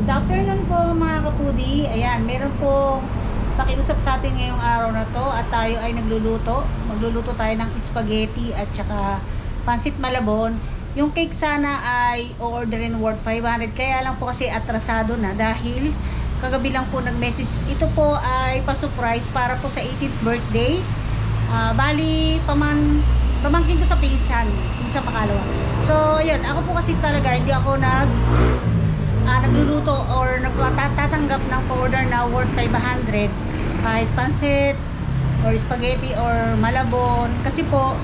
Good afternoon po mga kapudi. Ayan, meron po pakiusap sa atin ngayong araw na to at tayo ay nagluluto. Magluluto tayo ng spaghetti at saka pansit malabon. Yung cake sana ay o-orderin worth 500. Kaya lang po kasi atrasado na dahil kagabi lang po nag-message. Ito po ay pa-surprise para po sa 18th birthday. Bali, pamangkin ko sa pinsan pakalawa. So, ayun, ako po kasi talaga hindi ako nagluluto or nagtatanggap ng order na worth 500 kahit pansit or spaghetti or malabon kasi po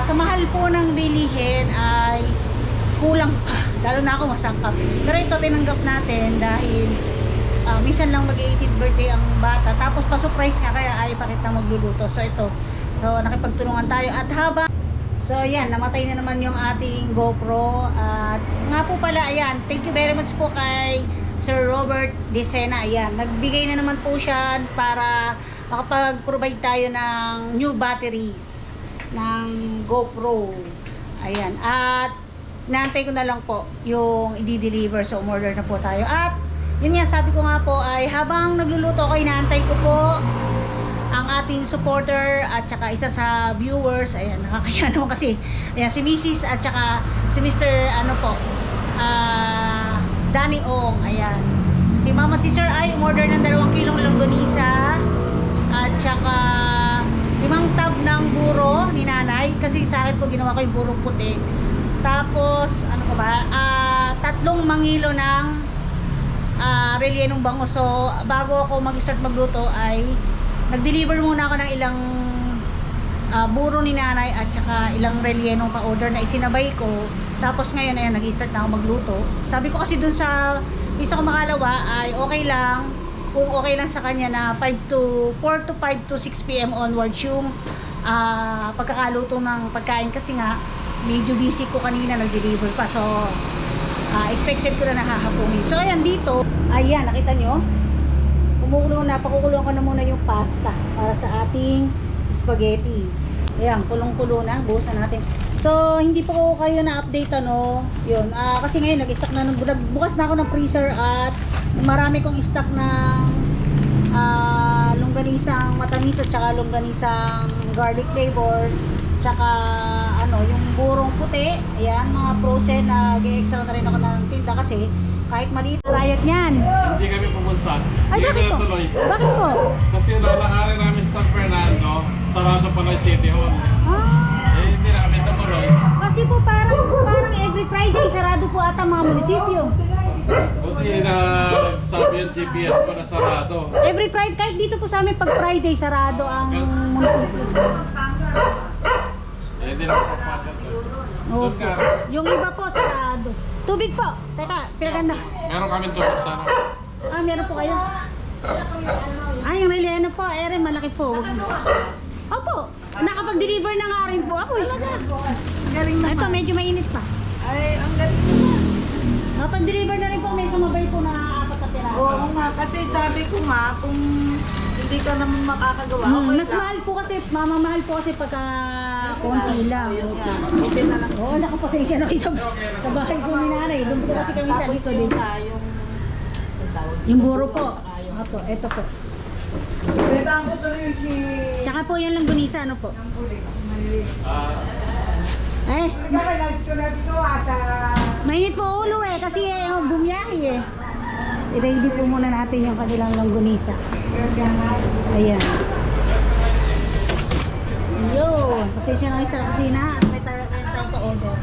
sa mahal po ng bilihin ay kulang pa, lalo na ako masangkap, pero ito tinanggap natin dahil minsan lang mag-18th birthday ang bata, tapos pa-surprise nga kaya ay pa kita magluluto. So ito, so nakipagtulungan tayo at habang so ayan, namatay na naman yung ating GoPro. At nga po pala, ayan, thank you very much po kay Sir Robert Decena. Ayan, nagbigay na naman po siya para makapag-provide tayo ng new batteries ng GoPro. Ayan, at naantay ko na lang po yung i-deliver, so umorder na po tayo. At yun nga, sabi ko nga po ay habang nagluluto ako, inaantay ko po ang ating supporter at saka isa sa viewers. Ayan, nakakaya naman kasi. Ayan, si Mrs. at saka si Mr. ano po, Danny Ong. Ayan, si Mama at si Sir ay umorder ng 2 kilong longganisa at saka 5 tab ng buro ni nanay, kasi sa akin po ginawa ko yung burong puti. Tapos ano pa ba, 3 mangilo ng rellenong bango. So bago ako mag-start magluto ay nag-deliver muna ako ng ilang buro ni nanay at saka ilang rellenong pa-order na isinabay ko. Tapos ngayon ayan, nag-start na ako magluto. Sabi ko kasi dun sa isa ko makalawa ay okay lang, kung okay lang sa kanya na 4 to 5 to 6 PM onwards yung pagkakaluto ng pagkain, kasi nga medyo busy ko kanina, nag-deliver pa. So expected ko na nakahapunin. So ayan, dito, ayan, nakita nyo? Pakukulong ko na muna yung pasta para sa ating spaghetti. Ayan, kulong-kulo na, buhusan natin. So, hindi po kayo na-update ano, yun. Kasi ngayon, nag-stock na, bukas na ako ng freezer at marami kong stock ng longganisang matamis at saka longganisang garlic flavor. Tsaka, ano, yung burong puti. Ayan, mga frozen na gi-extra na rin ako ng tinta kasi kahit maliit na riot niyan. Hindi kami pumunta. Ay, bakit po? Tuloy. Bakit po? Kasi yung lalakarin namin sa San Fernando, sarado pa ng City Hall. Hindi na kami tumuloy. Kasi po parang every Friday sarado po ata mga munisipyo. Buti na sabi yung GPS ko na sarado. Every Friday, kahit dito po sa amin pag Friday sarado ang munisipyo. Hindi na papagat. Okay. Yung iba po sarado. Tubig po. Teka, pinaganda. Meron kami tubig sana. Meron po kayo. Yung relleno po, ere malaki po. Opo, nakapag-deliver na nga rin po ako eh. Galing naman. Ito, medyo mainit pa. Ay, ang galing naman. Nakapag-deliver na rin po, may sumabay po na 4 na piraso. Oo nga, kasi sabi ko nga, kung hindi ka naman makakagawa, okay Mas lang. mahal po kasi, mamamahal po kasi pagka konti lang. Okay na lang. Oo, nakapasensya na kayo sa bahay ko ni nanay. Doon po kasi kami sa likod din. Yung buro po. Opo, eto po. Pwedaan ko tuloy yung si... Tsaka po yan lang gunisa, ano po. Eh, Nakalag ko na dito sa... mainit po ulo eh, kasi bumiyahe eh. I-ready po muna natin yung kanilang langgunisa. Ayan. Yun. Pasensya na kayo sa kusina at may tayong pa-order.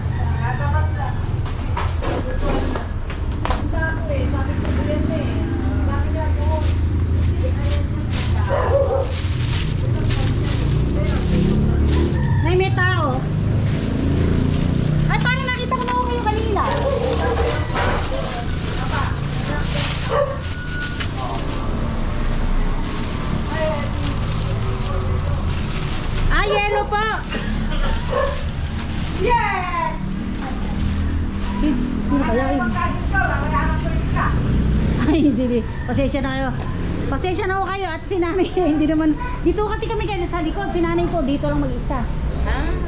May tao. Ay, paano nakita ko na ako kayo kanina? Yellow po. Yes! Sino kaya yun? Ay, hindi. Pasensya na kayo. Pasensya na ho kayo at si nanay. Hindi naman. Dito kasi kami kayo sa likod. Si nanay po dito lang mag-isa.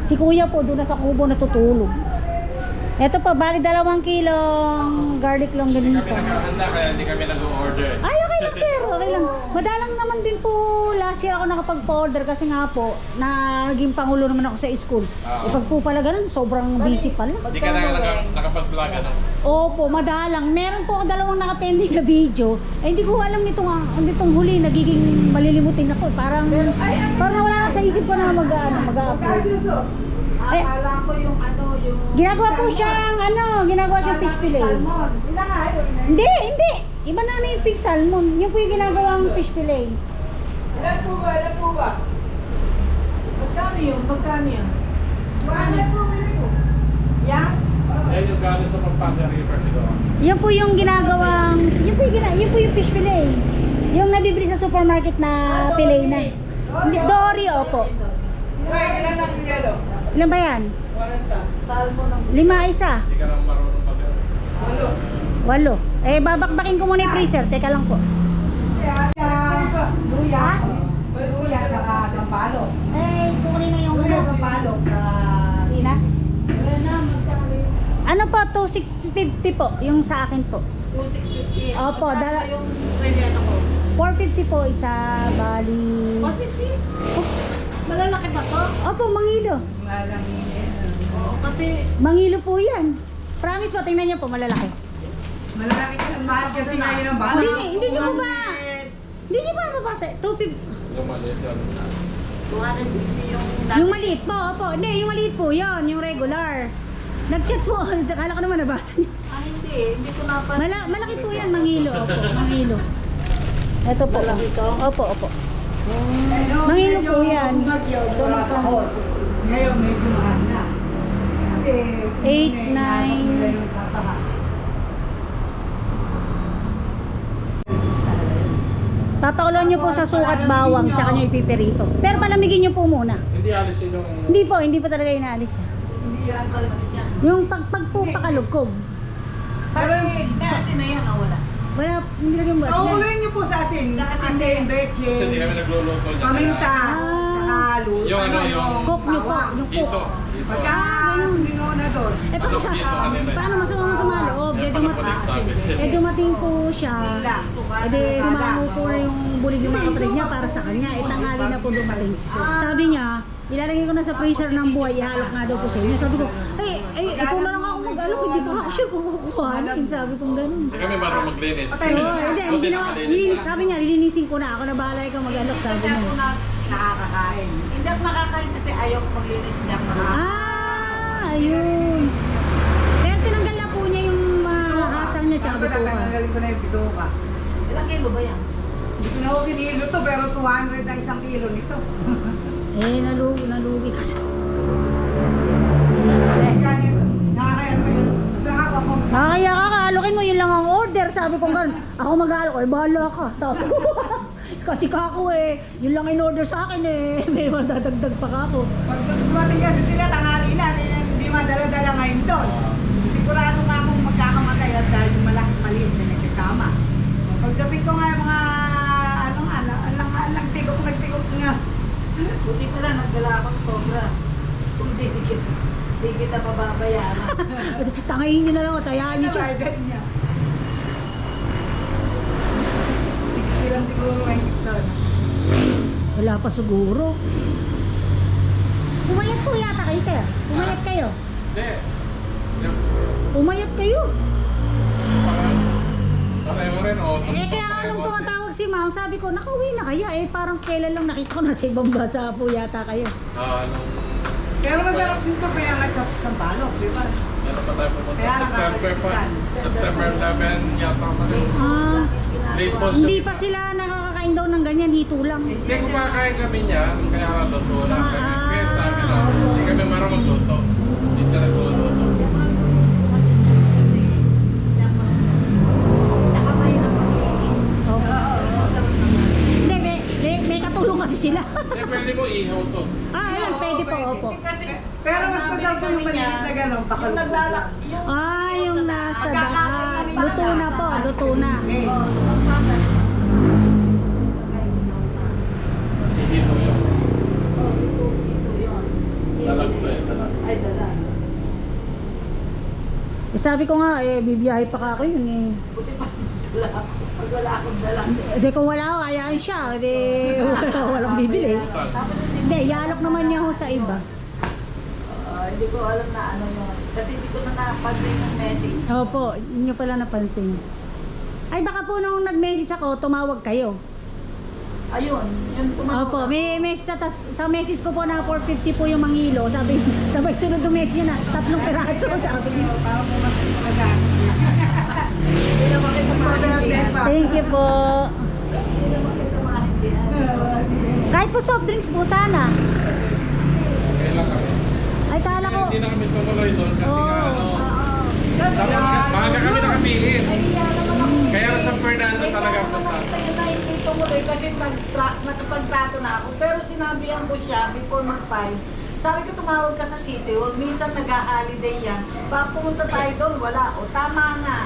Si kuya po doon na sa kubo natutulog. Ito po, bali 2 kilong garlic Hindi kami longganisa. naghahanda kaya hindi kami nag-order. Ay, okay lang sir, okay lang. Madalang naman din po last year ako nakapag-order kasi nga po, naging pangulo naman ako sa school. Ah. Pag po pala ganun, sobrang busy pala. Hindi ka na nakapag-vlog ano? Opo, madalang. Meron po ako 2 nakapending na video. Eh, hindi ko alam nitong huli, nagiging malilimutin ako. Parang wala na sa isip ko na mag-upload. Ay. Akala ko yung yung... Ginagawa po siyang, ginagawa siyang fish fillet. Salmon. Ilan nga yun? Hindi. Iba na yung pig salmon. Yung po yung ginagawang fish fillet. Ilan po ba? Magkano yun? Ano po? Yan? Yan yung galing sa Pampanga River siguro. Yan po yung ginagawang, yun po yung fish fillet. Yung nabibili sa supermarket na fillet na. Hindi, Dory, opo. Ilan ang yelo? Ilan ba yan? 40. Salmon ang... 5 isa. Hindi ka lang marunong mag 8. Eh, babakbakin ko muna yung freezer. Teka lang po. Luya. Luya saka sampalok. Eh, kukunin na yung Luya sampalok. Ina. Wala na, magkano yun? Ano po, 2,650 po. Yung sa akin po. 2,650. Opo, Magkano yung relleno ko? 450 po isa, bali. 450? Malalaki ba to? Opo, mangilo. Oo, kasi Mangilo po yan. Promise po, tingnan niyo po, malalaki. malalaki ka ng mahal kasi ngayon ang bahal. Hindi niyo po ba? Hindi niyo ba mabasa? 250. yung maliit yan. 250 yung Yung maliit po, opo. Hindi, yung maliit po, yon, yung regular. Nag-chat po, akala ko naman nabasa niyo. Hindi ko napansin. Malaki po yan, mangilo, opo, mangilo. Ito po. Malaki to? Opo. Mangilo po yan. So, ngayon medyo mahal na. Kasi 8, 9. Papakuloan niyo po sa sukat bawang, tsaka niyo ipipirito. Pero palamigin niyo po muna. Hindi alisin yung... Hindi po talaga inaalis siya. Hindi yan kalistis yan. Yung pag po pakalugkog. Pero may asin na yan o wala? Wala, hindi lang yung buwas yan. Pauloy niyo po sa asin. Sa asin Asin, din. leche, Kasi hindi kami nagluluto niya. paminta, Ah. saka luto. Yung yung... Cook niyo po, bawang. yung Dito. cook. Dito. Pagka sumingo na doon. Eh paano siya? Dito kanina. Paano masama loob? Yan pala po din sabi. Dumating po siya. Eh di dumamo po na yung bulig yung mga kapatid niya para sa kanya. Eh tanghali na po dumating. Sabi niya, ilalagay ko na sa freezer ng buhay, ihalok nga daw po sa inyo. Sabi ko, ikaw na lang ako mag-alok, hindi ko ako sure kung kukuhanin. Sabi kong ganun. Hindi kami marunong maglinis. Hindi, ang Buti ginawa, nakalinis sabi niya, lilinisin ko na. Ako na bahala, ikaw mag-alok, sabi Kasi niya. ako Nakakakain. hindi ako nakakain kasi ayaw ko maglinis hindi ako nakakain. Ayun. Pero tinanggal na po niya yung mga hasang niya, tsaka Ako bituka. tatanggalin ko na yung bituka. Ilang kilo ba yan? Hindi ko na ako kinilo to, pero 200 ang 1 kilo nito. Nalugi kasi. Nakakaya mo yun. Nakakapang. Kaya alokin mo, yun lang ang order. Sabi ko gano'n, ako mag-aalok, bahala ka. Sabi ko, kasi kako yun lang in-order sa akin may madadagdag pa kako. Pag dumating kasi sila, tanghali na, hindi madala-dala ngayon doon. Sigurado nga akong magkakamatay at dahil yung malaki maliit na nagkasama. Pagdating ko nga yung mga, alang nagtigok nga. Buti pala nagdala akong sobra. Kung di kita pababayaran. Tangayin nyo na lang, tayaan nyo siya. Provided niya. 60 lang siguro may doon. Wala pa siguro. Pumayat po yata kayo, sir. Pumayat kayo. Hindi. Yung... Pumayat kayo. Pareho rin o. Kaya nga nung tumatawag si ma'am, sabi ko, nakauwi na kaya parang kailan lang nakita ko na sa ibang bansa po yata kayo. Pero masarap sinto kaya nga sa Sampalok, di ba? Meron pa tayo pumunta. Kaya September pa. nakakalimutan. September 11 yata pa rin. Late po Hindi pa sila nakakakain daw ng ganyan, dito lang. Hindi ko pa kaya kami niya, kaya luto lang kami. Ah, Kaya sa amin lang, hindi kami marunong magluto. Hindi sila nagluluto. Tsaka may napaglinis. Hindi, may katulong kasi sila. Eh, pwede mo ihaw to. Ayan, pwede po, opo. Kasi Pero mas masarap yung maliit na gano'n, baka yung naglalak, yung Yung nasa daan. Luto na po, luto na. Ihito yun. Dalag to eh, dalag. Ay, dala. Sabi ko nga, bibiyahe pa ka ako yun eh. Buti pa dala ako. Pag wala akong dala. Hindi kung wala ako, ayahin siya. Hindi, walang bibili. Tapos Hindi, yalok naman niya ako sa iba. hindi ko alam na ano yun. Kasi hindi ko na napansin yung message. Opo, hindi nyo pala napansin. Ay, baka po nung nag-message ako, tumawag kayo. Ayun, yun tumawag. Opo, may message sa message ko po na 450 po yung mangilo. Sabi, sabay sunod yung message niya na 3 piraso. Sabi niya. Para mo mas magagamit. Hindi naman kita ma-birthday pa. Thank you po. Hindi naman kita maintindihan. Kahit po soft drinks po sana. Okay lang kami. Ay, kala ko. Hindi na kami tumuloy doon kasi nga ano. Maaga kami nakabihis. Kaya sa San Fernando talaga punta. Sa'yo na hindi tumuloy kasi nakapagtrato na ako. Pero sinabihan ko siya before mag-5. Sabi ko tumawag ka sa City Hall. Minsan nag-holiday yan. Baka pumunta tayo doon. Wala. O tama nga.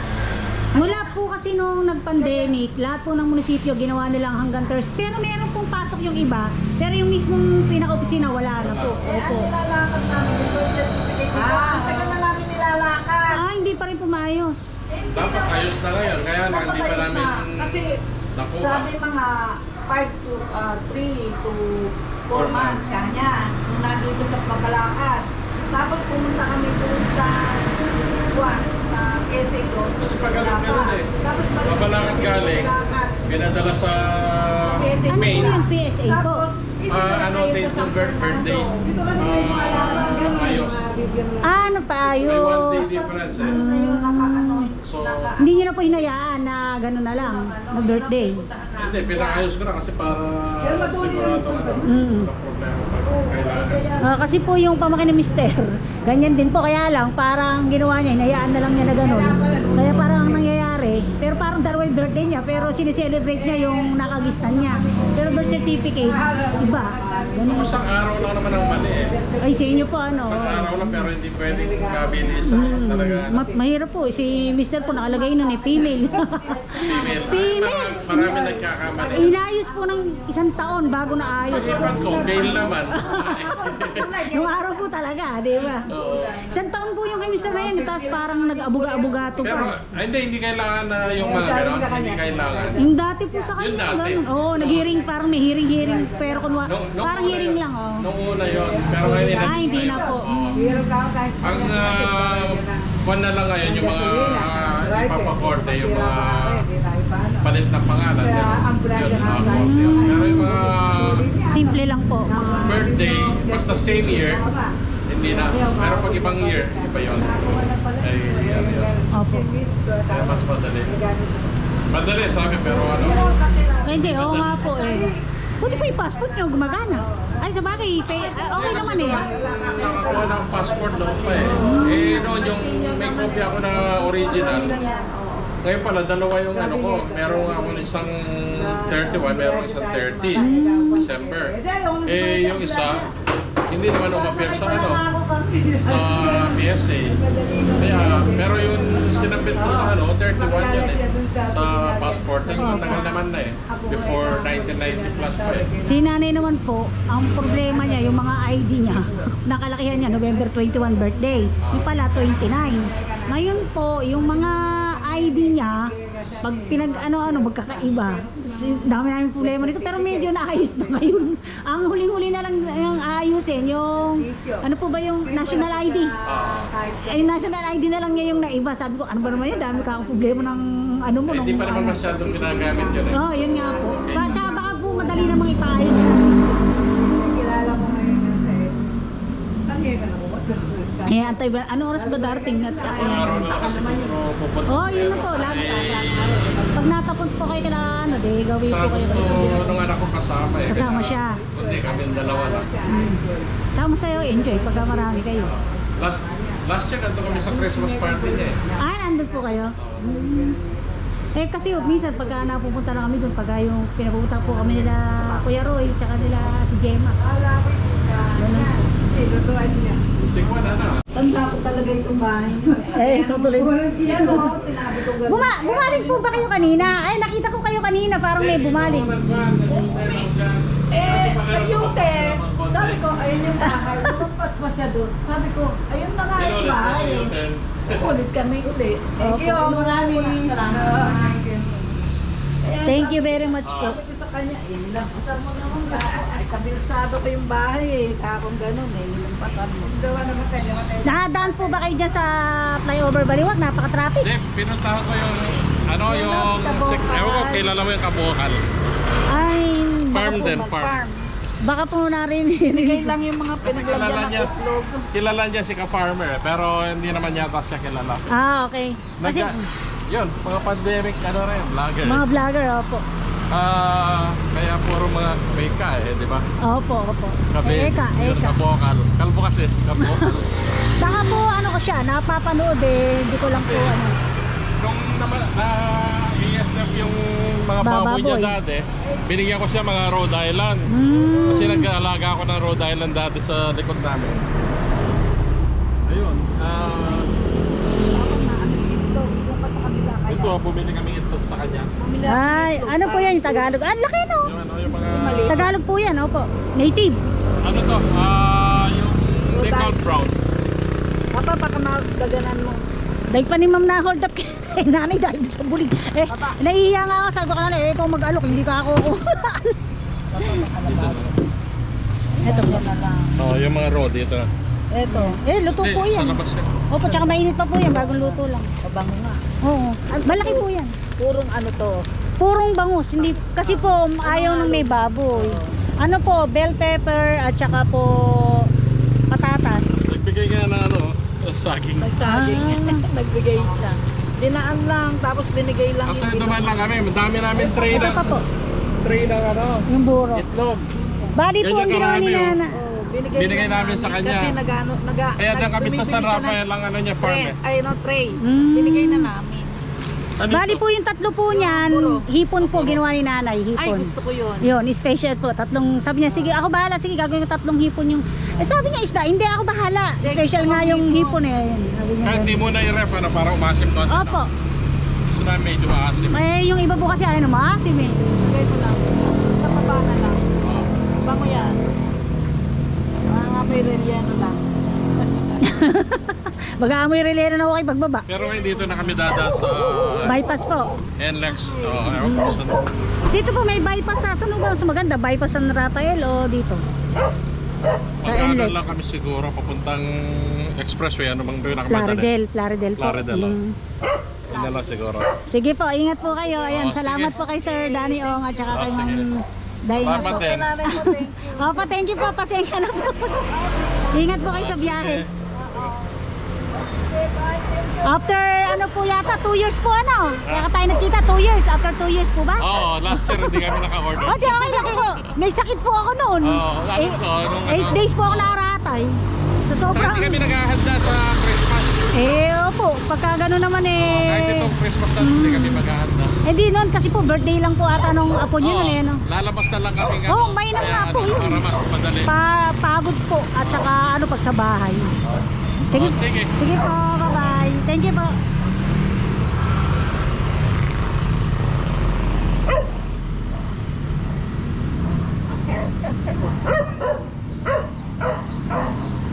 Mula po kasi nung nag-pandemic, lahat po ng munisipyo ginawa nilang hanggang Thursday. Pero meron pong pasok yung iba. Pero yung mismong pinaka-opisina, wala na po. Eh, ano Opo. nilalakad namin? Yung birth certificate ko. Ang tagal na namin nilalakad. Ah, hindi pa rin pumayos. Dapat ayos na ngayon. Kaya lang hindi pa Napatayos namin na. Kasi nakuha. sabi mga 3 to 4 months kanya. Nung nandito sa Babalakad. Tapos pumunta kami doon sa SA ko. Kasi pag ganun eh. Tapos balik Babalakad kami galing. Babalakad. Pinadala sa PSA. Ano po main. yung PSA po? Tapos, Annotate yung birthday. Ayos. Ah, ano pa May 1 day ayos? difference eh. Ngayon, naka-ano. So, Hindi nyo na po hinayaan na gano'n na lang, na birthday. hindi, pinakayos ko na kasi para sigurado ano. Mm. Walang problema pag kailangan. Kasi po yung pamaki ni Mister, ganyan din po, kaya lang parang ginawa niya, hinayaan na lang niya na gano'n. Kaya parang ang nangyayari, pero parang dalawa yung birthday niya, pero sineselebrate niya yung nakagistan niya. Pero birth certificate, iba. Ganun. Ako isang araw lang naman ang mali eh. Ay, sa inyo po ano. Isang araw lang pero hindi pwedeng mabilisan. Talaga ano. Mahirap po, si Mister po nakalagay nun eh, female. Female. Female. Marami nagkakamali. Inayos po ng 1 taon bago naayos. Pag-ipan ko, male naman. Nung araw po talaga, di ba? Oo. 1 taon po yung kay Mister na yan, tapos parang nag-abuga-abugato Pero pa. hindi kailangan na yung mga gano'n. Hindi kailangan. Yung dati po sa Yung kanya, dati. ganun. Oo, nag-hearing, parang may hearing, pero parang una hearing yun. lang, oh. Nung una yun. Pero ngayon Hindi na po. Oo. Hirap ka kahit. Ang buwan na lang ngayon yung mga ipapakorte, yung mga palit ng pangalan. Yun, yun. Pero yung mga Simple lang po. Mga, birthday, basta same year, hindi na. Pero pag ibang year, iba yun. Ay, ano yun. opo. Kaya mas madali. Madali sabi pero ano. Ay, hindi, oo nga po eh. Buti po yung passport nyo, gumagana. Ay, sa bagay, okay naman eh. Nakakuha ng passport noon pa eh. Noon yung may copy ako na original. Ngayon pala, dalawa yung ano ko. Meron ako isang 31, meron isang 30. December. Yung isa, hindi naman umapir sa ano, sa PSA. Kaya, pero yung sinabit ko sa ano, 31 yun eh. Sa passport, yung matagal naman na eh. Before 1990 plus pa eh. Si nanay naman po, ang problema niya, yung mga ID niya, nakalakihan niya, November 21 birthday. Yung pala, 29. Ngayon po, yung mga ID niya, pag pinag-ano-ano, magkakaiba. Dami namin problema dito, pero medyo naayos na ngayon. Ang huling-huli na lang yung ayusin, yung, ano po ba yung national ID? Yung national ID na lang niya yung naiba. Sabi ko, ano ba naman yun? Dami ka akong problema ng ano mo. Hindi pa naman masyadong ginagamit yun eh. Oo, yun nga po. Tsaka baka po madali namang ipaayos. Kilala mo ngayon yan sa S. Tangiya ka na mo. Kaya antay ba, ano oras ba darating na siya? Ang araw na kasi siguro pupunta. Oo, yun na po. Lagi. Pag natapos po kayo kailangan, ano, di gawin Saka po kayo. gusto nung anak ko kasama eh. Kasama Kaya, siya. Hindi kami dalawa lang. Tsaka masaya, enjoy pagka marami kayo. Last year nandun kami sa Christmas party niya eh. Ah, nandun po kayo? Eh kasi minsan pagka napupunta lang kami doon, pagka yung pinapupunta po kami nila Kuya Roy, tsaka nila Ate Gemma. Lutuan niya. Sigwa na na. Tanda ko talaga itong bahay niyo. Eh, tutuloy. Walang tiyan mo. Sinabi ko ganun. Bumaling po ba kayo kanina? Ay, nakita ko kayo kanina, parang may bumaling. Ayute, sabi ko, ayun yung bahay. Lumampas pa siya doon. Sabi ko, ayun na nga yung bahay. Ulit kami uli. Thank you, maraming Salamat. Thank you very much po. Sabi ko sa kanya, lampasan mo naman ba? Ay, kabilsado ko yung bahay eh. Kakong ganun eh, lampasan mo. Gawa naman kanya. Nakadaan po ba kayo dyan sa flyover Baliwag? Napaka-traffic. Hindi, pinuntahan ko yung, ewan ko, kilala mo yung kabukal. Ay, Farm din, farm. baka po narinig. Binigay lang yung mga Kilala pinaglagyan niya, ng uslog. kilala niya si ka-farmer pero hindi naman yata siya kilala. Ah, okay. Kasi Yun, mga pandemic, vlogger. mga vlogger, opo. Kaya puro mga fake di ba? Opo. Yun, kabukal. Kalbo kasi, kabukal. Baka po ano ko siya, napapanood eh. Hindi ko lang po ano. Nung naman, ESF yung mga baboy niya Baboy. dati, binigyan ko siya mga Rhode Island. Kasi nag-aalaga ako ng Rhode Island dati sa likod namin. Ayun. Ito, bumili kami itlog sa kanya. Ay, ano po yan? Yung Tagalog. Ah, laki no? Yung mga... Tagalog po yan, opo. Native. Ano to? Yung they call brown. Papa, baka magdaganan mo. Dahil pa ni ma'am na hold up kay nanay dahil sa bulig. Nahihiya nga ako. Sabi ko kanina, ikaw mag-alok, hindi ka ako. Ito po. Yung mga road dito. Ito. Luto po Sa yan. labas yan. Opo, tsaka mainit pa po yan. Bagong luto lang. Mabango nga. Oo. Malaki po yan. Purong ano to. Purong bangus. Hindi, kasi po, ayaw nung may baboy. Ano po, bell pepper at tsaka po patatas. Nagbigay nga na saging. Nagsaging. Nagbigay siya. Dinaan lang, tapos binigay lang After dumaan lang kami, madami namin tray Ito pa po. Tray ng Yung buro. itlog. Bali po ang Ganyan ginawa karami, ni oh. Nana. Binigay namin sa kanya. Kasi Kaya doon kami sa San Rafael lang farm eh. Tray. Mm. Binigay na namin. Ano Bali ito? po yung tatlo po niyan, Puro. hipon po ginawa ni Nanay, Ay, hipon. gusto ko yun. Yun, special po. Tatlong, sabi niya, sige, ako bahala. Sige, gagawin ko tatlong hipon yung... sabi niya, isda, hindi ako bahala. Special nga yung hipon eh. Ayun, sabi niya. Kahit di mo na i-ref, para umasim doon. Opo. Gusto namin medyo maasim. Yung iba po kasi ayaw na maasim eh. Bigay mo lang. Sa baba na lang. Oh. Bango yan. Mga may relleno lang. Baga amoy relero na ako kay pagbaba. Pero ngayon dito na kami dadaan sa Bypass po. NLEX. Ewan ko saan. Dito po may bypass sa saan ba mas maganda? Bypass San Rafael o dito? Sa Pag-ano NLEX. lang kami siguro, papuntang expressway. Ano bang doon nakamadali? Plaridel po. Plaridel, oh. Yun na lang siguro. Sige po, ingat po kayo. Ayan, Oo, salamat sige. po kay Sir Danny Ong at saka kay Oo, sige. Ma'am Daina Salamat po. din. Nanay mo, thank you. Opo, thank you po. Pasensya na po. Ingat po kayo sa biyahe. After ano po yata, 2 years po ano? Kaya tayo nagkita, 2 years. After 2 years po ba? Oo, last year hindi kami naka-order. O, di okay lang po. May sakit po ako noon. Oo, alam ko, nung 8 days po ako nakaratay. So, Saka sobrang... hindi kami naghahanda sa Christmas. Opo. Pagka gano'n naman Kahit itong Christmas na hindi kami maghahanda. Hindi noon kasi po birthday lang po ata nung apo niyo noon eh. No? Lalabas na lang kami Oo, mainam nga po yun. Para mas madali. Pagod po at saka ano pag sa bahay. Sige. Oh, sige. Sige po, bye-bye. Thank you po.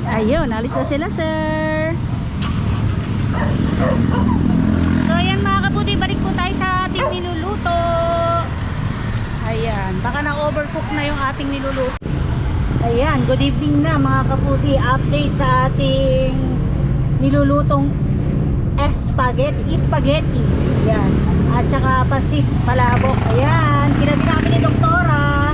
Ayun, alis na sila, sir. So, ayan mga kaputi, balik po tayo sa ating niluluto. Ayan, baka na-overcook na yung ating niluluto. Ayan, good evening na mga kaputi. Update sa ating nilulutong spaghetti. Ayan, at saka pansit palabok. Ayan, kinabi namin ni Doktora.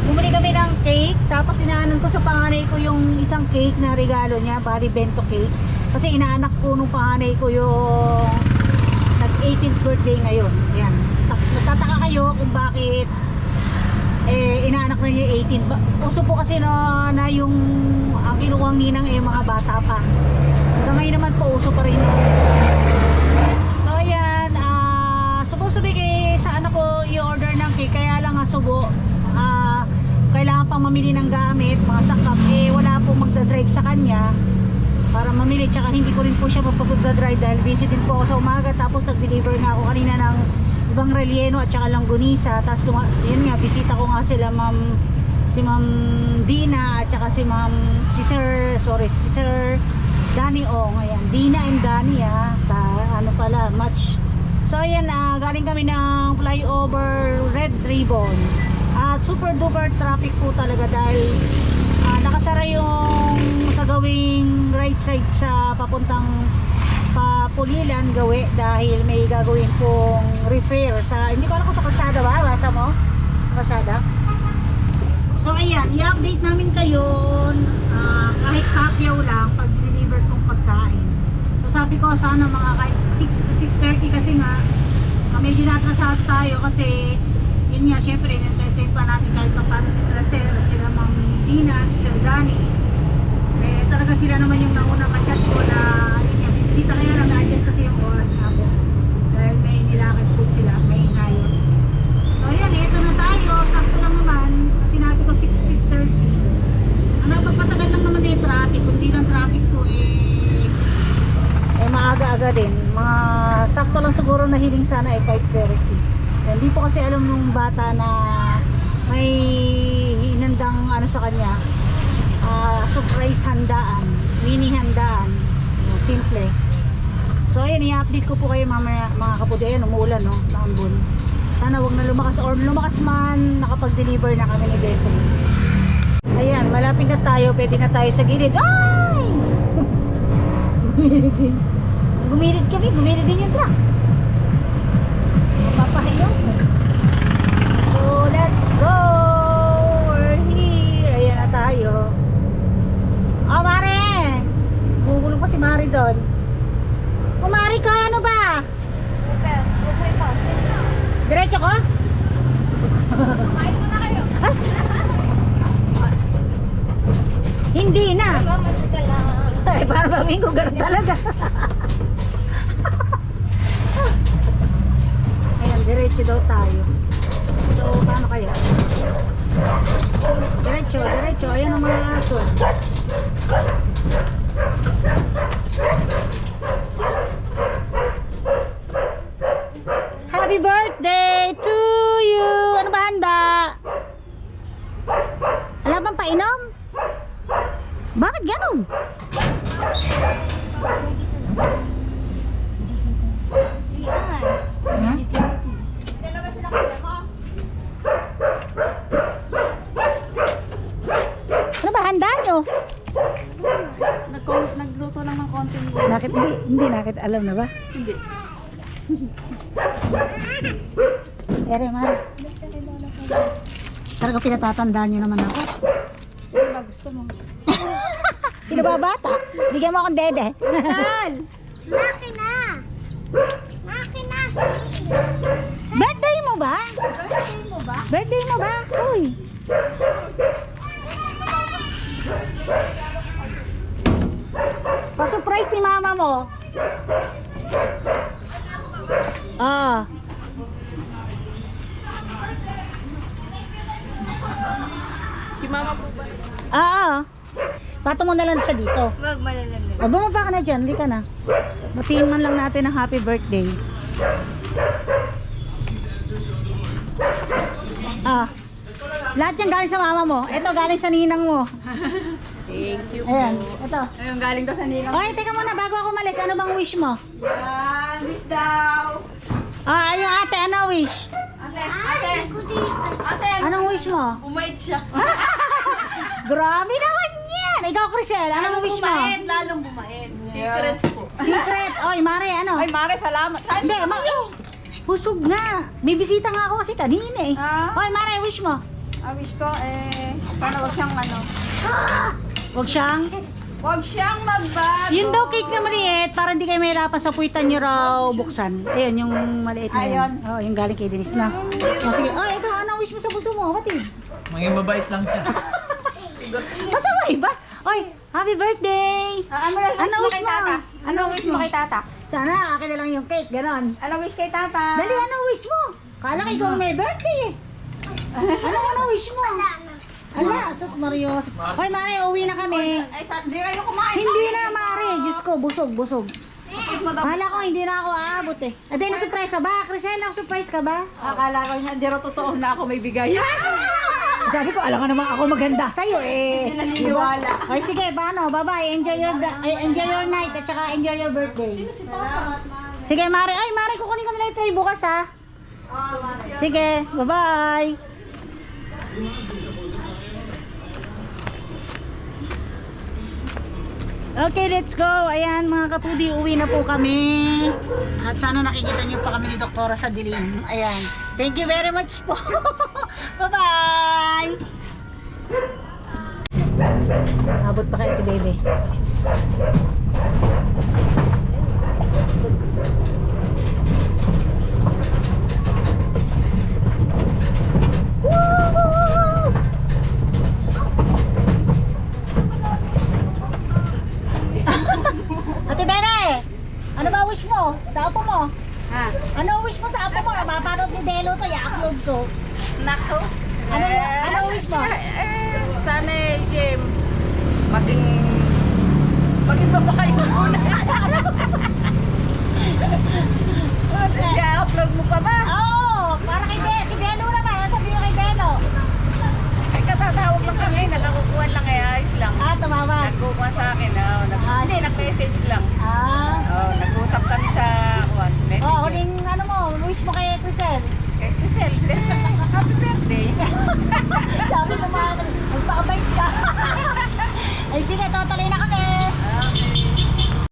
Bumili kami ng cake, tapos inaanan ko sa panganay ko yung isang cake na regalo niya, bali bento cake. Kasi inaanak ko nung panganay ko yung nag-18th birthday ngayon. Ayan, natataka kayo kung bakit inaanak na niya 18. Uso po kasi na yung ang kinukuhang ninang mga bata pa. Hanggang ngayon naman po uso pa rin. So ayan, supposed to be sa anak ko i-order ng cake, kaya lang sugo. Kailangan pang mamili ng gamit, mga sakap, wala po magdadrive sa kanya. para mamili. Tsaka hindi ko rin po siya magpapag-drive dahil busy din po ako sa umaga. Tapos nag-deliver nga ako kanina ng ibang relleno at saka langgunisa. Tapos yun nga, bisita ko nga sila si Ma'am Dina at saka si Sir Danny Ong. Ayan, Dina and Danny ano pala, match. So ayan, galing kami ng flyover Red Ribbon. At super duper traffic po talaga dahil nakasara yung sa gawing right side sa papuntang Papulilan gawi dahil may gagawin pong repair sa, hindi ko alam kung sa kalsada ba? Basa mo? Kalsada? So ayan, i-update namin kayo kahit hapyaw lang pag deliver kong pagkain. So sabi ko sana mga kahit 6 to 6:30 kasi nga medyo natrasado tayo kasi yun nga, syempre entertain pa natin kahit pa paano si Sir at sila Ma'am Dina, si Sir Danny. Talaga sila naman yung naunang ka-chat ko na yun nga, bisita kaya lang na-adjust kasi yung oras nga po dahil may nilakit po sila, may inayos. So ayan, ito na tayo, sakto lang naman kasi natin ko 6 to 6:30. Ang napagpatagal lang naman yung traffic, kundi lang traffic po maaga-aga din, mga sakto lang siguro na hiling sana 5:30. Hindi po kasi alam nung bata na may hinandang ano sa kanya, surprise handaan, mini handaan, simple. So ayan, i-update ko po kayo mamaya mga kapudi. Ayan, umuulan no, naambon. Sana wag na lumakas or lumakas man, nakapag-deliver na kami ni Bessie. Ayan, malapit na tayo, pwede na tayo sa gilid. Ay! Gumilid kami, gumilid din yung truck. Mapapahiyaw ko. So let's go! We're here. Ayan na tayo. Oh, Mare! Gugulong pa si Mare doon. Oh, Mare ka, ano ba? Diretso ko? Kumain mo na kayo. Ah? Hindi na. Ay, parang gawin ko ganun talaga. Ayan, diretso daw tayo. So, paano kaya? Diretso, diretso. Ayan ang mga aso. Happy birthday to you! Ano ba handa? Wala bang painom? Bakit ganun? Ha? Ano ba handa nyo? Nagluto lang ng konting Nakit, hindi nakit alam na ba? Hindi. Ere, Mara. Talaga pinatatandaan nyo naman ako. Ano ba gusto mo? Sino ba bata? Bigyan mo akong dede. Tal! Makina! Makina! Birthday mo ba? Birthday mo ba? Birthday mo ba? Uy! Pa-surprise ni mama mo. Ah. Si mama po ba? Pato mo na lang siya dito. Wag malalamig. O, bumaba ka na dyan. Lika na. Batiin man lang natin ang happy birthday. Lahat yan galing sa mama mo. Ito galing sa ninang mo. Thank you po. Ayan, ito. Ayun, galing to sa nilang. Okay, teka muna. Bago ako malis, ano bang wish mo? Yan, wish daw. Ayun ate, ano wish? Ate, ate. Ate, Anong wish mo? bumait siya. Grabe naman yan! Ikaw, Crisel, anong wish mo? Bumait, lalong bumait. Secret po. Secret. Oy, Mare, ano? Ay, Mare, salamat. Hindi, busog na. May bisita nga ako kasi kanina eh. Oy, Mare, wish mo? Ang wish ko, sana wag siyang Huwag siyang. wag siyang magbago. Yun daw cake na maliit para hindi kayo mahirapan sa puwitan nyo raw buksan. Ayun, yung maliit na yun. Ayun. Oh, yung galing kay Denise na. Oh, sige. Oy, ikaw, anong wish mo sa puso mo? Kapatid? Maging mabait lang siya. Masaway ba? Oy, happy birthday! Ano wish mo kay tata? Ano wish mo kay tata? Sana akin na lang yung cake, ganon. Ano wish kay tata? Dali, anong wish mo? Kala ka ikaw may birthday eh. Ano wish mo? Hala, sus Mario. Hoy, Mari, uwi na kami. Ay, hindi kayo kumain. Hindi na, Mari. Diyos ko, busog. Kala ko hindi na ako aabot eh. Ate, na-surprise ka ba? Crisel, na-surprise ka ba? Akala ko niya, hindi rin totoo na ako may bigay. Sabi ko, alam ka naman ako maganda sa'yo eh. Hindi naniniwala. Ay, sige, paano? Bye-bye. Enjoy your night at saka enjoy your birthday. Sige, Mari. Ay, Mari, kukunin ko nila ito bukas ha. Sige, bye-bye. Okay, let's go. Ayan, mga kapudi, uwi na po kami. At sana nakikita niyo pa kami ni Doktora sa dilim. Ayan. Thank you very much po. Bye-bye. Abot pa kayo, baby. Ate Bebe, ano ba wish mo sa apo mo? Ha? Ano wish mo sa apo mo? Mapapanood ni Delo to, i-upload ko. Nako. Ano wish mo? Sana si maging babae mo muna. I-upload mo pa ba? Oo,